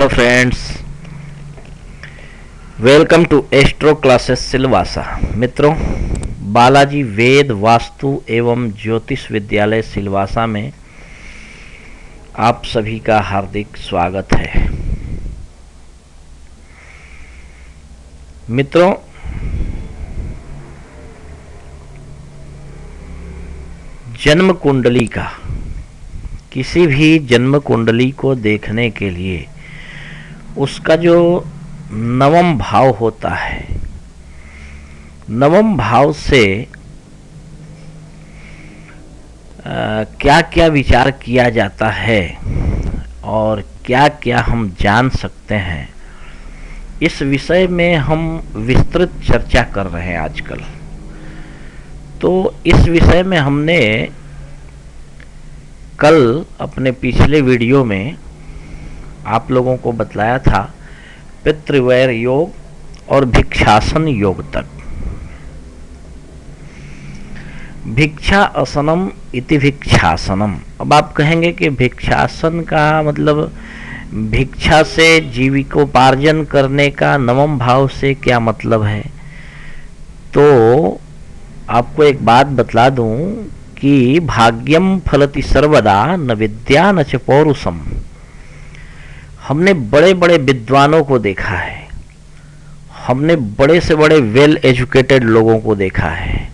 Hello friends, welcome to astro classes Silvassa. मित्रों, बालाजी वेद वास्तु एवं ज्योतिष विद्यालय सिलवासा में आप सभी का हार्दिक स्वागत है। मित्रों, जन्म कुंडली का, किसी भी जन्म कुंडली को देखने के लिए उसका जो नवम भाव होता है, नवम भाव से क्या क्या विचार किया जाता है और क्या क्या हम जान सकते हैं, इस विषय में हम विस्तृत चर्चा कर रहे हैं आजकल। तो इस विषय में हमने कल अपने पिछले वीडियो में आप लोगों को बतलाया था पितृवैर योग और भिक्षासन योग तक। भिक्षा असनम इति भिक्षासनम। अब आप कहेंगे कि भिक्षासन का मतलब भिक्षा से जीविकोपार्जन करने का नवम भाव से क्या मतलब है। तो आपको एक बात बतला दूं कि भाग्यम फलति सर्वदा न विद्या न च पौरुषम। हमने बड़े बड़े विद्वानों को देखा है, हमने बड़े से बड़े वेल एजुकेटेड लोगों को देखा है,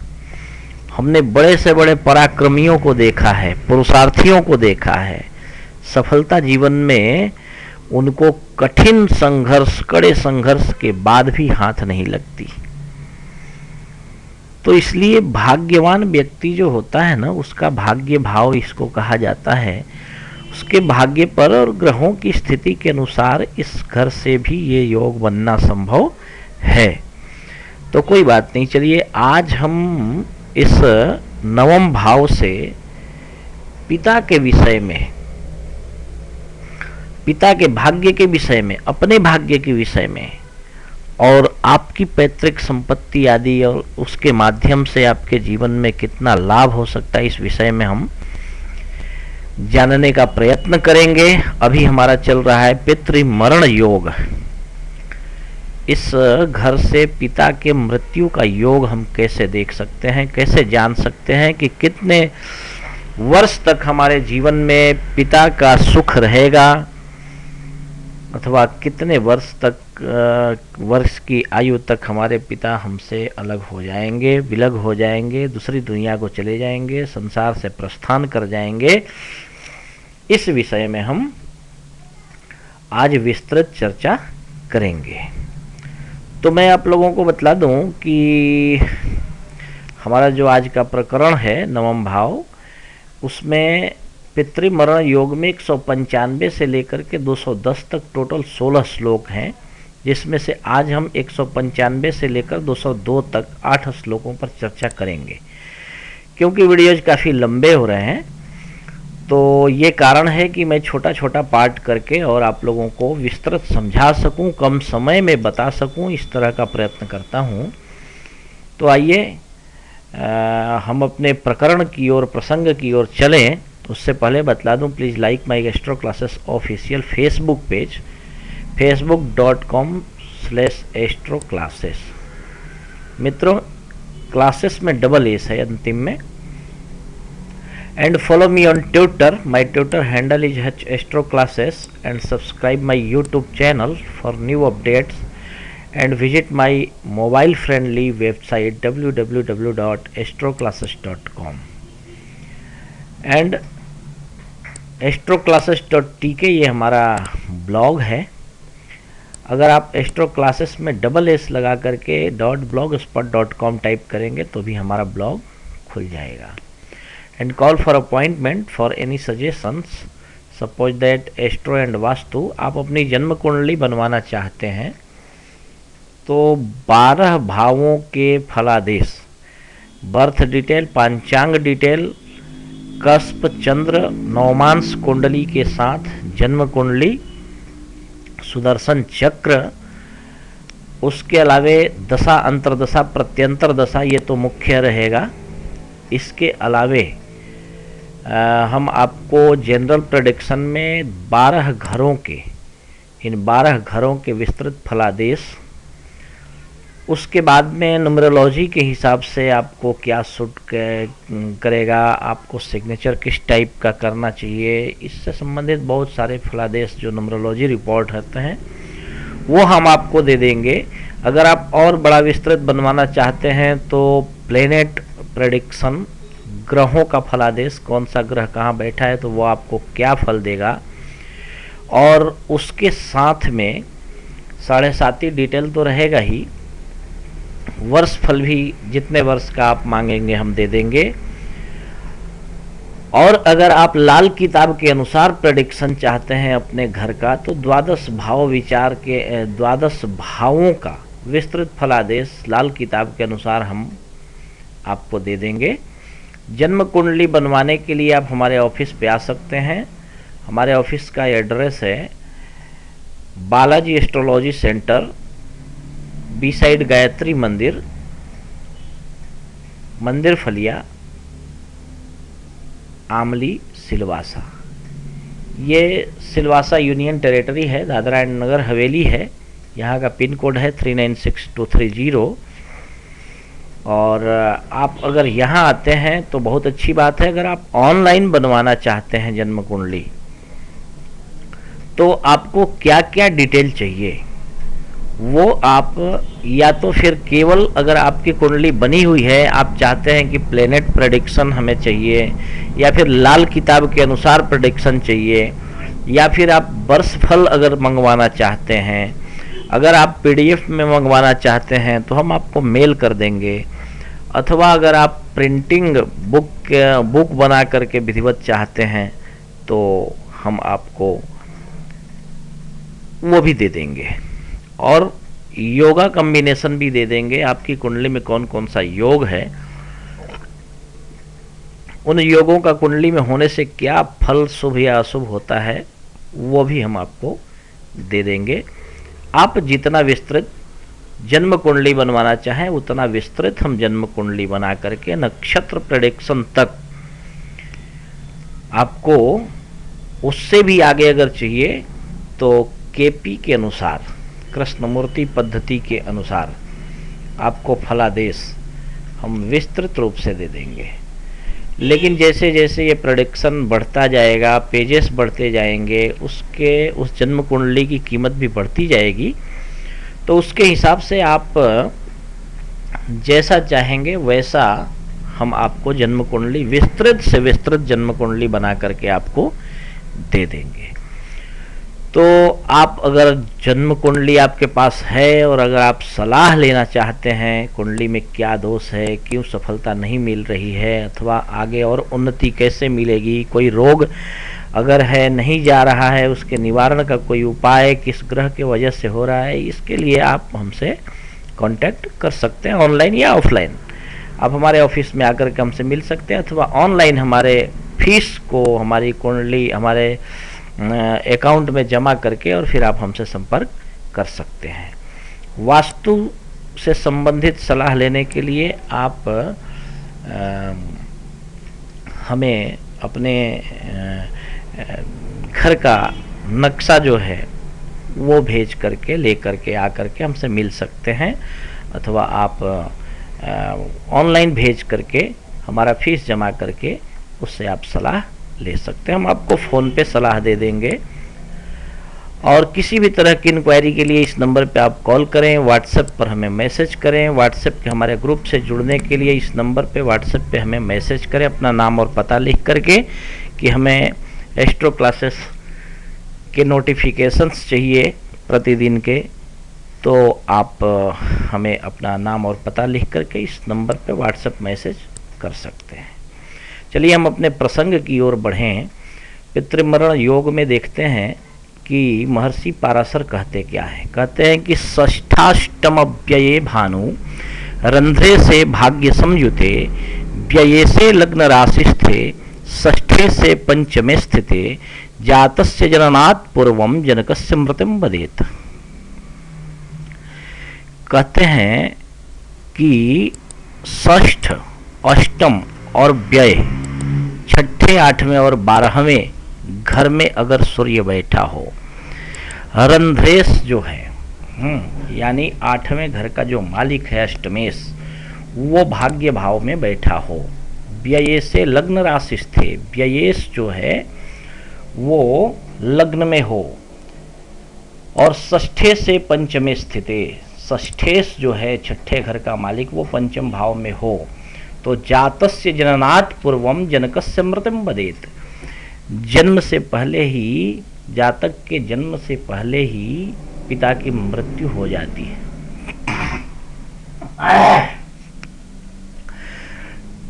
हमने बड़े से बड़े पराक्रमियों को देखा है, पुरुषार्थियों को देखा है। सफलता जीवन में उनको कठिन संघर्ष, कड़े संघर्ष के बाद भी हाथ नहीं लगती। तो इसलिए भाग्यवान व्यक्ति जो होता है ना, उसका भाग्य भाव इसको कहा जाता है। उसके भाग्य पर और ग्रहों की स्थिति के अनुसार इस घर से भी ये योग बनना संभव है। तो कोई बात नहीं, चलिए आज हम इस नवम भाव से पिता के विषय में, पिता के भाग्य के विषय में, अपने भाग्य के विषय में और आपकी पैतृक संपत्ति आदि और उसके माध्यम से आपके जीवन में कितना लाभ हो सकता है, इस विषय में हम जानने का प्रयत्न करेंगे। अभी हमारा चल रहा है पितृमरण योग। इस घर से पिता के मृत्यु का योग हम कैसे देख सकते हैं, कैसे जान सकते हैं कि कितने वर्ष तक हमारे जीवन में पिता का सुख रहेगा अथवा कितने वर्ष तक, वर्ष की आयु तक हमारे पिता हमसे अलग हो जाएंगे, विलग हो जाएंगे, दूसरी दुनिया को चले जाएंगे, संसार से प्रस्थान कर जाएंगे। इस विषय में हम आज विस्तृत चर्चा करेंगे। तो मैं आप लोगों को बतला दूं कि हमारा जो आज का प्रकरण है नवम भाव, उसमें पितृमरण योग में 195 से लेकर के 210 तक टोटल 16 श्लोक हैं, जिसमें से आज हम 195 से लेकर 202 तक 8 श्लोकों पर चर्चा करेंगे। क्योंकि वीडियोज काफ़ी लंबे हो रहे हैं, तो ये कारण है कि मैं छोटा छोटा पार्ट करके और आप लोगों को विस्तृत समझा सकूं, कम समय में बता सकूं, इस तरह का प्रयत्न करता हूं। तो आइए हम अपने प्रकरण की ओर, प्रसंग की ओर चलें। उससे पहले बतला दूं, please like my Astro Classes official Facebook page, facebook.com/एस्ट्रो क्लासेस। मित्रों, क्लासेस में डबल एस है अंतिम में। And follow me on Twitter, my Twitter handle is @astroclasses and subscribe my YouTube channel for new updates and visit my mobile friendly website www.astroclasses.com and astroclasses.tk ये हमारा blog है। अगर आप astro classes में double S लगा करके .blogspot.com type करेंगे तो भी हमारा ब्लॉग खुल जाएगा। And call for appointment for any suggestions, suppose that astro and vastu आप अपनी जन्म कुंडली बनवाना चाहते हैं तो 12 भावों के फलादेश, बर्थ डिटेल, पांचांग डिटेल, कस्प, चंद्र, नवमांश कुंडली के साथ जन्म कुंडली, सुदर्शन चक्र, उसके अलावे दशा, अंतरदशा, प्रत्यंतर दशा, ये तो मुख्य रहेगा। इसके अलावे हम आपको जनरल प्रेडिक्शन में 12 घरों के इन 12 घरों के विस्तृत फलादेश, उसके बाद में न्यूमरोलॉजी के हिसाब से आपको क्या सूट करेगा, आपको सिग्नेचर किस टाइप का करना चाहिए, इससे संबंधित बहुत सारे फलादेश जो न्यूमरोलॉजी रिपोर्ट रहते हैं वो हम आपको दे देंगे। अगर आप और बड़ा विस्तृत बनवाना चाहते हैं तो प्लेनेट प्रेडिक्शन, ग्रहों का फलादेश, कौन सा ग्रह कहाँ बैठा है तो वो आपको क्या फल देगा, और उसके साथ में 7.5 डिटेल तो रहेगा ही, वर्ष फल भी जितने वर्ष का आप मांगेंगे हम दे देंगे। और अगर आप लाल किताब के अनुसार प्रेडिक्शन चाहते हैं अपने घर का तो 12 भाव विचार के 12 भावों का विस्तृत फलादेश लाल किताब के अनुसार हम आपको दे देंगे। जन्म कुंडली बनवाने के लिए आप हमारे ऑफिस पे आ सकते हैं। हमारे ऑफिस का एड्रेस है Balaji astrology centre, beside Gayatri मंदिर, मंदिर फलिया, आमली, सिलवासा। ये सिलवासा यूनियन टेरिटरी है, दादरा एंड नगर हवेली है। यहाँ का पिन कोड है 396230। और आप अगर यहाँ आते हैं तो बहुत अच्छी बात है। अगर आप ऑनलाइन बनवाना चाहते हैं जन्म कुंडली तो आपको क्या क्या डिटेल चाहिए वो आप, या तो फिर केवल अगर आपकी कुंडली बनी हुई है आप चाहते हैं कि प्लेनेट प्रेडिक्शन हमें चाहिए, या फिर लाल किताब के अनुसार प्रेडिक्शन चाहिए, या फिर आप वर्षफल अगर मंगवाना चाहते हैं, अगर आप पीडीएफ में मंगवाना चाहते हैं तो हम आपको मेल कर देंगे, अथवा अगर आप प्रिंटिंग बुक बना करके विधिवत चाहते हैं तो हम आपको वो भी दे देंगे, और योगा कॉम्बिनेशन भी दे देंगे। आपकी कुंडली में कौन कौन सा योग है, उन योगों का कुंडली में होने से क्या फल शुभ या अशुभ होता है वो भी हम आपको दे देंगे। आप जितना विस्तृत जन्म कुंडली बनवाना चाहें उतना विस्तृत हम जन्म कुंडली बना करके नक्षत्र प्रेडिक्शन तक आपको, उससे भी आगे अगर चाहिए तो केपी के अनुसार, कृष्णमूर्ति पद्धति के अनुसार आपको फलादेश हम विस्तृत रूप से दे देंगे। लेकिन जैसे जैसे ये प्रेडिक्शन बढ़ता जाएगा, पेजेस बढ़ते जाएंगे, उस जन्म कुंडली की कीमत भी बढ़ती जाएगी, तो उसके हिसाब से आप जैसा चाहेंगे वैसा हम आपको जन्म कुंडली विस्तृत से विस्तृत जन्म कुंडली बना करके आपको दे देंगे। तो आप अगर जन्म कुंडली आपके पास है और अगर आप सलाह लेना चाहते हैं कुंडली में क्या दोष है, क्यों सफलता नहीं मिल रही है, अथवा आगे और उन्नति कैसे मिलेगी, कोई रोग अगर है नहीं जा रहा है उसके निवारण का कोई उपाय किस ग्रह के वजह से हो रहा है, इसके लिए आप हमसे कांटेक्ट कर सकते हैं ऑनलाइन या ऑफलाइन। आप हमारे ऑफिस में आकर के हमसे मिल सकते हैं, अथवा ऑनलाइन हमारे फीस को हमारी कुंडली हमारे अकाउंट में जमा करके और फिर आप हमसे संपर्क कर सकते हैं। वास्तु से संबंधित सलाह लेने के लिए आप हमें अपने घर का नक्शा जो है वो भेज करके ले करके आ करके हमसे मिल सकते हैं, अथवा आप ऑनलाइन भेज करके हमारा फीस जमा करके उससे आप सलाह ले सकते हैं। हम आपको फ़ोन पे सलाह दे देंगे। और किसी भी तरह की इंक्वायरी के लिए इस नंबर पे आप कॉल करें, व्हाट्सएप पर हमें मैसेज करें। व्हाट्सएप के हमारे ग्रुप से जुड़ने के लिए इस नंबर पे व्हाट्सएप पे हमें मैसेज करें, अपना नाम और पता लिख करके कि हमें एस्ट्रो क्लासेस के नोटिफिकेशंस चाहिए प्रतिदिन के, तो आप हमें अपना नाम और पता लिख करके इस नंबर पे व्हाट्सएप मैसेज कर सकते हैं। चलिए हम अपने प्रसंग की ओर बढ़ें। पितृमरण योग में देखते हैं कि महर्षि पाराशर कहते क्या है। कहते हैं कि षष्ठाष्टम व्यये भानु रंध्रे से भाग्य संयुते, व्यये से लग्न राशिस्थे, षष्ठे से पंचमे स्थिते, जातस्य जननात् पूर्वम जनकस्य मृत्युम वदेत। कहते हैं कि षष्ठ, अष्टम और व्यय, छठे, आठवें और 12वें घर में अगर सूर्य बैठा हो, रंध्रेश जो है, यानी 8वें घर का जो मालिक है अष्टमेश, वो भाग्य भाव में बैठा हो, व्यय से लग्न राशि थे, व्ययेश जो है वो लग्न में हो, और षष्ठे से पंचमे स्थित, षष्ठेश जो है छठे घर का मालिक वो पंचम भाव में हो, तो जातस्य जननात् पूर्वम जनकस्य मृत्यु बदेत, जन्म से पहले ही, जातक के जन्म से पहले ही पिता की मृत्यु हो जाती है।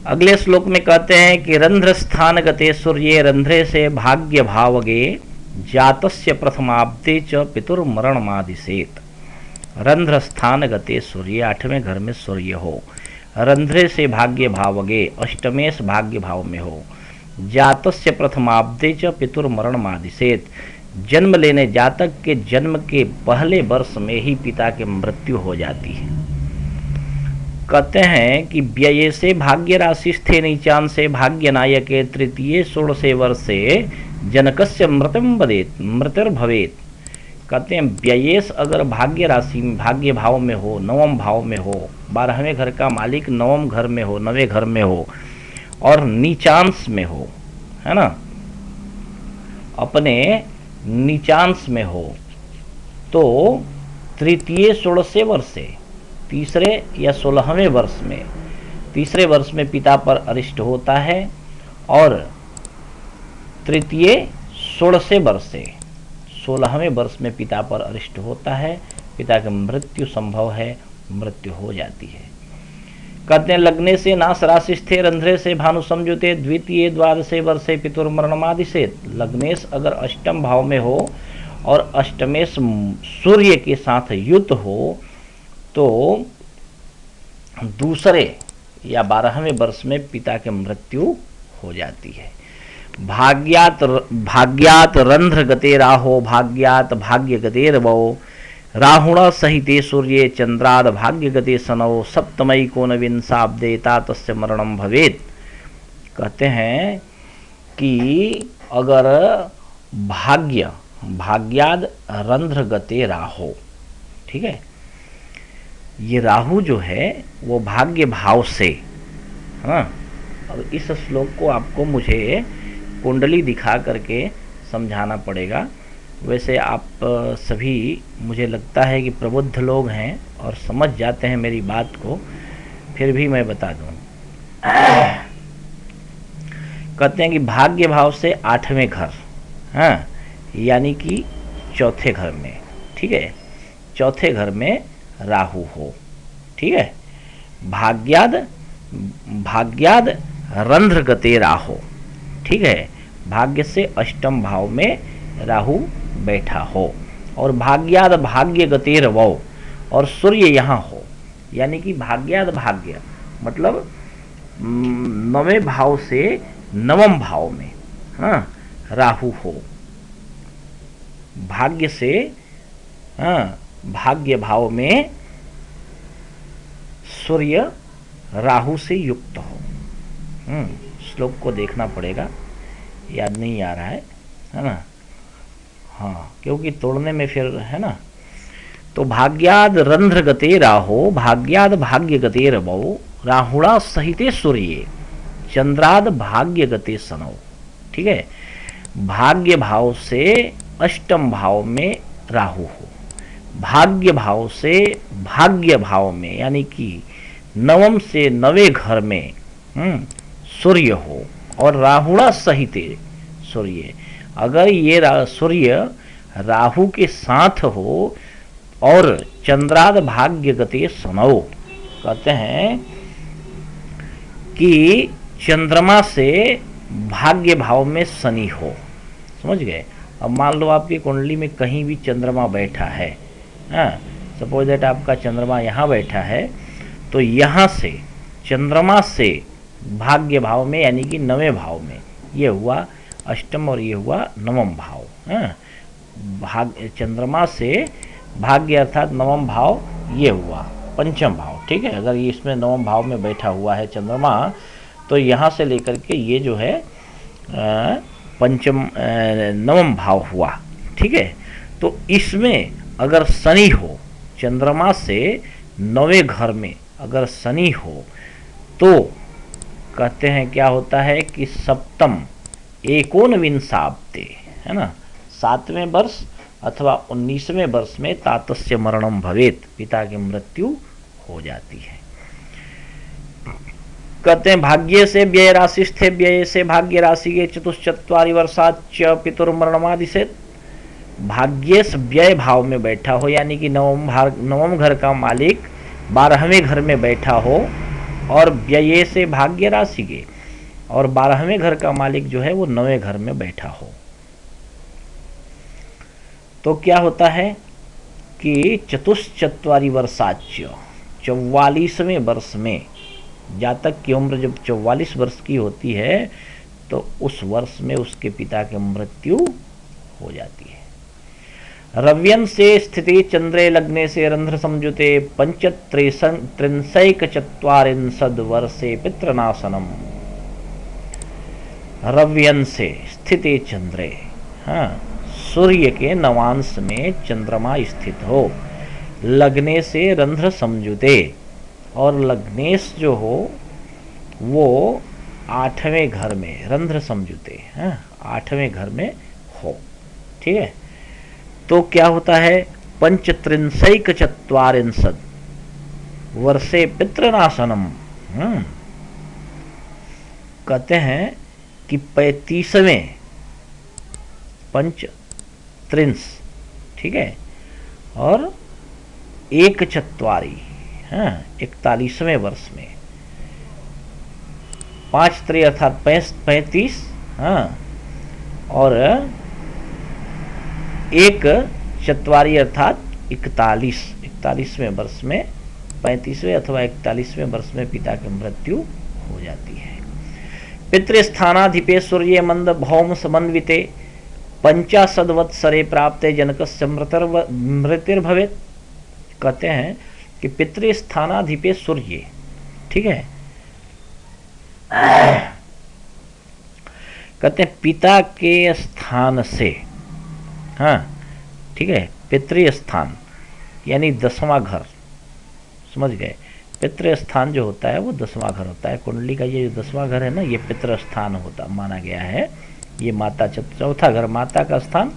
अगले श्लोक में कहते हैं कि रंध्र स्थान गते सूर्ये रंध्रे से भाग्य भावगे जातस्य प्रथमाब्दे च पितुर्मरणमादिशेत। रंध्र स्थान गते सूर्य, 8वें घर में सूर्य हो, रंध्रे से भाग्य भावगे, अष्टमेश भाग्य भाव में हो, जातस्य प्रथमाब्दे च पितुर्मरणमादिशेत, जन्म लेने जातक के जन्म के पहले वर्ष में ही पिता की मृत्यु हो जाती है। कहते हैं कि व्यय से भाग्य राशि स्थे नीचान से भाग्य नायके तृतीय 16 वर्षे जनकस्य मृत्यु बदेत मृत्युर्भवेत। कहते हैं व्ययेश अगर भाग्य राशि में, भाग्य भाव में हो, नवम भाव में हो, 12वें घर का मालिक नवम घर में हो, 9वें घर में हो, और नीचांश में हो, है ना, अपने नीचांश में हो, तो तृतीय 16 वर्षे, तीसरे या 16वें वर्ष में, तीसरे वर्ष में पिता पर अरिष्ट होता है, और तृतीय 16 वर्ष से 16वें वर्ष में पिता पर अरिष्ट होता है, पिता की मृत्यु संभव है, मृत्यु हो जाती है। कहते हैं लग्ने से नाश राशि स्थे रंध्रे से भानु समझुते द्वितीय 12 वर्षे पितुर्मरणमादिशेत। लग्नेश अगर अष्टम भाव में हो और अष्टमेश सूर्य के साथ युक्त हो, तो दूसरे या 12वें वर्ष में पिता की मृत्यु हो जाती है। भाग्यात रंध्र गते राहो भाग्यात भाग्य गते रवो राहुण सहिते सूर्ये चंद्राद भाग्य गते सनौ सप्तमई कोनविंशाब्देता तस्य मरणम भवेत। कहते हैं कि अगर भाग्याद रंध्र गते राहो, ठीक है, ये राहु जो है वो भाग्य भाव से, हाँ, अब इस श्लोक को आपको मुझे कुंडली दिखा करके समझाना पड़ेगा। वैसे आप सभी, मुझे लगता है कि प्रबुद्ध लोग हैं और समझ जाते हैं मेरी बात को, फिर भी मैं बता दूं। कहते हैं कि भाग्य भाव से 8वें घर, हाँ, यानी कि चौथे घर में, ठीक है, चौथे घर में राहु हो, ठीक है, भाग्याद रंध्र गते राहो, ठीक है, भाग्य से अष्टम भाव में राहु बैठा हो, और भाग्याद भाग्य गते रवो, और सूर्य यहाँ हो, यानी कि भाग्याद भाग्य मतलब 9वें भाव से 9वें भाव में, हाँ, राहु हो, भाग्य से, हाँ, भाग्य भाव में सूर्य राहु से युक्त हो। श्लोक को देखना पड़ेगा, याद नहीं आ रहा है ना, हाँ, क्योंकि तोड़ने में फिर है ना। तो भाग्याद रंध्र गते राहो भाग्याद भाग्य गते रवो राहुणा सहिते सूर्ये चंद्राद भाग्य गते सनौ, ठीक है, भाग्य भाव से अष्टम भाव में राहु हो, भाग्य भाव से भाग्य भाव में यानी कि 9वें से 9वें घर में सूर्य हो, और राहुणा सहित सूर्य, अगर ये सूर्य राहु के साथ हो, और चंद्राद भाग्य गते सनौ, कहते हैं कि चंद्रमा से भाग्य भाव में शनि हो, समझ गए। अब मान लो आपकी कुंडली में कहीं भी चंद्रमा बैठा है, हाँ, सपोज दैट आपका चंद्रमा यहाँ बैठा है, तो यहाँ से चंद्रमा से भाग्य भाव में यानी कि 9वें भाव में, ये हुआ अष्टम और ये हुआ 9वां भाव, हाँ, चंद्रमा से भाग्य अर्थात 9वां भाव ये हुआ पंचम भाव, ठीक है। अगर ये इसमें 9वां भाव में बैठा हुआ है चंद्रमा, तो यहाँ से लेकर के ये जो है पंचम 9वां भाव हुआ, ठीक है। तो इसमें अगर शनि हो, चंद्रमा से 9वें घर में अगर शनि हो तो कहते हैं क्या होता है कि सप्तम एकोनविंशाब्दे, है ना, 7वें वर्ष अथवा 19वें वर्ष में तातस्य मरणम भवेत, पिता की मृत्यु हो जाती है। कहते हैं भाग्य से व्यय राशि स्थे, व्यय से भाग्य राशि के चतुश्चत्वारि वर्षाच पितुर्मरणमादिशेत। भाग्य से व्यय भाव में बैठा हो, यानी कि नवम घर का मालिक 12वें घर में बैठा हो, और व्यय से भाग्य राशि के, और 12वें घर का मालिक जो है वो 9वें घर में बैठा हो, तो क्या होता है कि चतुश्चत्वारि वर्षाच्य, 44वें वर्ष में, जातक की उम्र जब 44 वर्ष की होती है तो उस वर्ष में उसके पिता की मृत्यु हो जाती है। रव्यन से स्थिति चंद्रे लग्ने से रंध्र संयुते पंचत्रिंशैक चत्वारिंशद वर्षे पितृनाशनम। रव्यन से स्थिति चंद्रे, हाँ, सूर्य के नवांश में चंद्रमा स्थित हो, लगने से रंध्र समझुते, और लग्नेश जो हो वो 8वें घर में, रंध्र समझुते, हाँ, 8वें घर में हो, ठीक है। तो क्या होता है, पंचत्रिंशैक चत्वारिंशद वर्षे पितृनाशनम। कहते हैं कि 35वें पंच त्रिंश, ठीक है, और एक चत्वारी, हाँ, 41वें वर्ष में, 5 3 अर्थात 35, हाँ, और एक चत्वारी अर्थात 41वें वर्ष में, 35वें अथवा 41वें वर्ष में पिता की मृत्यु हो जाती है। पितृस्थानाधिपे सूर्य मंद भौम समन्विते 50 वत्सरे प्राप्ते जनकस्य मृतिर्भवेत्। कहते हैं कि पितृस्थानाधिपे सूर्य, ठीक है, कहते हैं पिता के स्थान से, हाँ, ठीक है, पितृ स्थान यानी 10वां घर, समझ गए। पितृ स्थान जो होता है वो 10वां घर होता है। कुंडली का ये जो 10वां घर है ना, ये पितृ स्थान होता माना गया है। ये माता, चौथा घर माता का स्थान,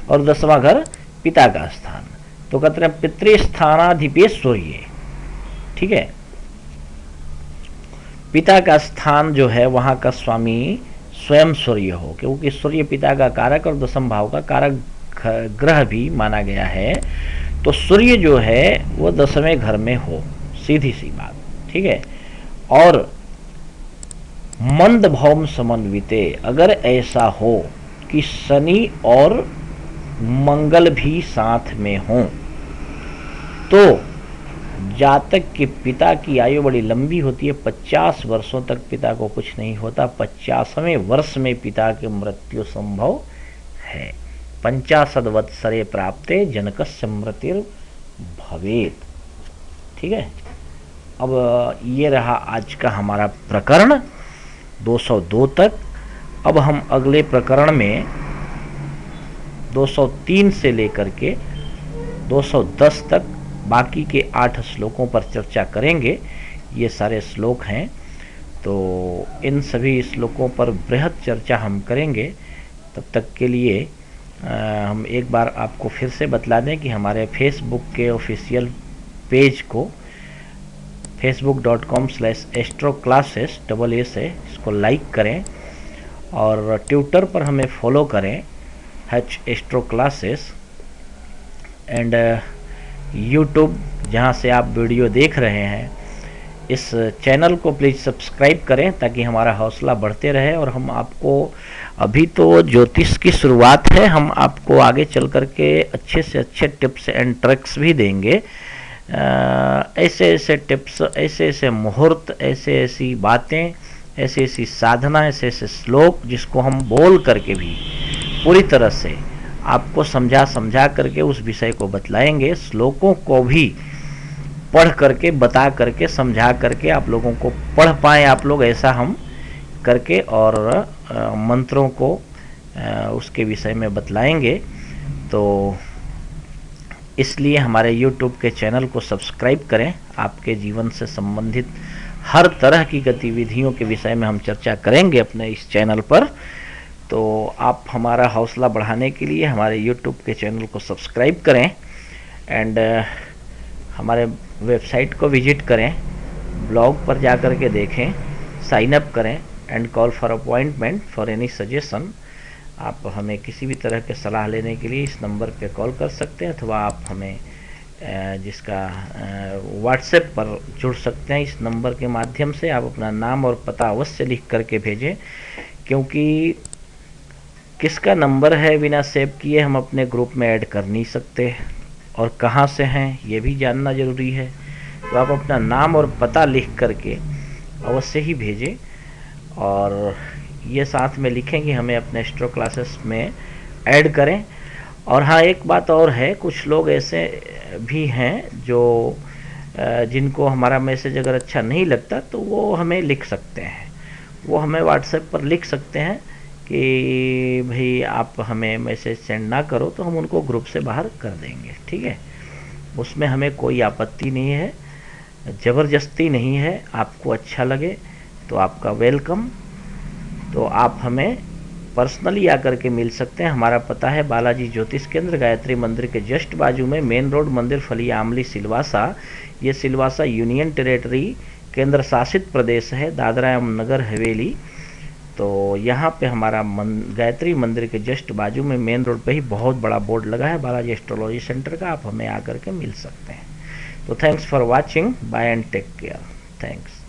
और 10वां घर पिता का स्थान। तो कहते हैं पितृ स्थानाधिपे सूर्य, ठीक है, पिता का स्थान जो है वहां का स्वामी स्वयं सूर्य हो, क्योंकि सूर्य पिता का कारक और 10म भाव का कारक ग्रह भी माना गया है। तो सूर्य जो है वो 10वें घर में हो, सीधी सी बात, ठीक है। और मंद भौम समन्विते, अगर ऐसा हो कि शनि और मंगल भी साथ में हो तो जातक के पिता की आयु बड़ी लंबी होती है, 50 वर्षों तक पिता को कुछ नहीं होता। 50वें वर्ष में पिता की मृत्यु संभव है। 50 वत्सरे प्राप्ते जनकस्य मृतिर्भवेत्, ठीक है। अब ये रहा आज का हमारा प्रकरण 202 तक। अब हम अगले प्रकरण में 203 से लेकर के 210 तक बाकी के 8 श्लोकों पर चर्चा करेंगे। ये सारे श्लोक हैं, तो इन सभी श्लोकों पर बृहद चर्चा हम करेंगे। तब तक के लिए हम एक बार आपको फिर से बतला दें कि हमारे फेसबुक के ऑफिशियल पेज को facebook.com/astroclasses से इसको लाइक करें, और ट्विटर पर हमें फॉलो करें @astroclasses, एंड यूट्यूब जहां से आप वीडियो देख रहे हैं इस चैनल को प्लीज़ सब्सक्राइब करें ताकि हमारा हौसला बढ़ते रहे। और हम आपको, अभी तो ज्योतिष की शुरुआत है, हम आपको आगे चल कर के अच्छे से अच्छे टिप्स एंड ट्रिक्स भी देंगे। ऐसे ऐसे टिप्स, ऐसे ऐसे मुहूर्त, ऐसे ऐसी बातें, ऐसी ऐसी साधना, ऐसे ऐसे श्लोक जिसको हम बोल करके भी पूरी तरह से आपको समझा करके उस विषय को बतलाएंगे। श्लोकों को भी पढ़ करके, बता करके, समझा करके आप लोगों को पढ़ पाएँ आप लोग, ऐसा हम करके, और मंत्रों को उसके विषय में बतलाएंगे। तो इसलिए हमारे YouTube के चैनल को सब्सक्राइब करें। आपके जीवन से संबंधित हर तरह की गतिविधियों के विषय में हम चर्चा करेंगे अपने इस चैनल पर। तो आप हमारा हौसला बढ़ाने के लिए हमारे YouTube के चैनल को सब्सक्राइब करें एंड हमारे वेबसाइट को विजिट करें, ब्लॉग पर जा कर के देखें, साइन अप करें and call for appointment for any suggestion. आप हमें किसी भी तरह के सलाह लेने के लिए इस नंबर पे कॉल कर सकते हैं, अथवा आप हमें जिसका व्हाट्सएप पर जुड़ सकते हैं। इस नंबर के माध्यम से आप अपना नाम और पता अवश्य लिख करके भेजें, क्योंकि किसका नंबर है बिना सेव किए हम अपने ग्रुप में ऐड कर नहीं सकते, और कहाँ से हैं ये भी जानना ज़रूरी है। तो आप अपना नाम और पता लिख करके अवश्य ही भेजें, और ये साथ में लिखें कि हमें अपने एस्ट्रो क्लासेस में ऐड करें। और हाँ, एक बात और है, कुछ लोग ऐसे भी हैं जो जिनको हमारा मैसेज अगर अच्छा नहीं लगता तो वो हमें लिख सकते हैं, वो हमें व्हाट्सएप पर लिख सकते हैं कि भाई आप हमें मैसेज सेंड ना करो, तो हम उनको ग्रुप से बाहर कर देंगे, ठीक है। उसमें हमें कोई आपत्ति नहीं है, ज़बरदस्ती नहीं है। आपको अच्छा लगे तो आपका वेलकम। तो आप हमें पर्सनली आकर के मिल सकते हैं। हमारा पता है बालाजी ज्योतिष केंद्र, गायत्री मंदिर के जस्ट बाजू में, मेन रोड, मंदिर फलिया आमली, सिलवासा। ये सिलवासा यूनियन टेरेटरी, केंद्र शासित प्रदेश है, दादरा एवं नगर हवेली। तो यहाँ पे हमारा गायत्री मंदिर के जस्ट बाजू में मेन रोड पे ही बहुत बड़ा बोर्ड लगा है बालाजी एस्ट्रोलॉजी सेंटर का। आप हमें आकर के मिल सकते हैं। तो thanks for watching, bye and take care. Thanks.